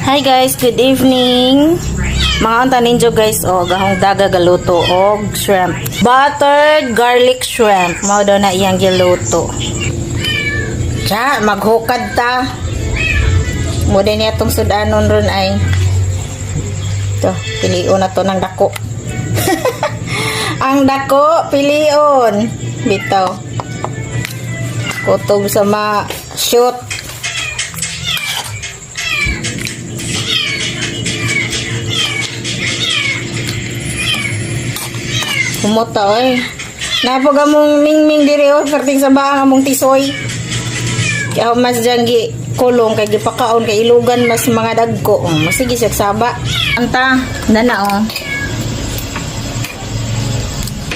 Hi guys, good evening. Mga unta ninyo guys, gahong daga galuto og shrimp. Buttered garlic shrimp. Mao daw na iyang giluto. Cha, maghukad ta. Mo din atong sudanon ron ay. To, pilion na to ng dako. Ang dako, pilion. Bitaw. Kutob sa ma-shoot. Kumuta oy. Napag among mingming diri o perting sa baang among tisoy. Kaya mas janggi kulong kay gipakaon kay ilugan mas mga dagko. Masige siya saba. Anta dana o.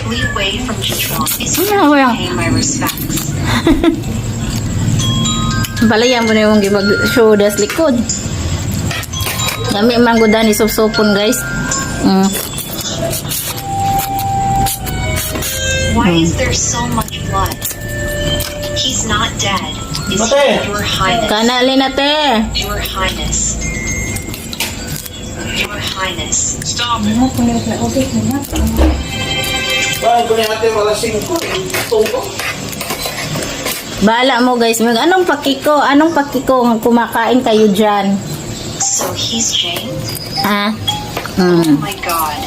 Leeway from Chitron is pay my respects. Balayan mo na yung gimag-show das likod. Yami manggudan ni supon guys. Why is there so much blood? He's not dead. Is he, Your Highness? Kanali na te. Your Highness. Your Highness. Stop it. Bala mo guys. Anong pakiko? Anong pakiko kumakain kayo dyan? So he's Jane? Ha? Oh my God.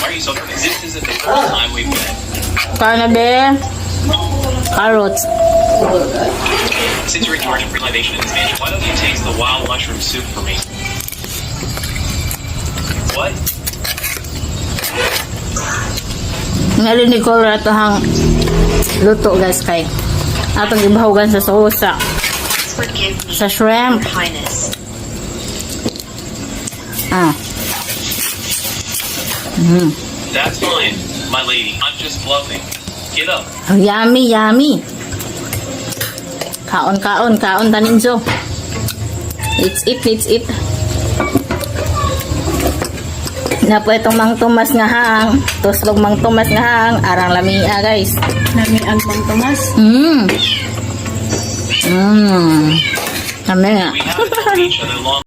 Why are you so confused? This isn't the first time we've met. Kanabe. Carrots. Since you're in charge of realization in this mansion, why don't you taste the wild mushroom soup for me? What? Nalinig ko rato hang luto guys kay atong ibahugan sa sosa Forgive me, sa shrimp. Your Highness. That's fine, my lady. I'm just bluffing. Get up. Oh, yummy, yummy. Kaon taninjo. Let's eat. Na po itong Mang Tomas nga hang. Tuslog Mang Tomas nga hang. Arang lamia guys. Lamian Mang Tomas. Kami nga. We haven't known each other long.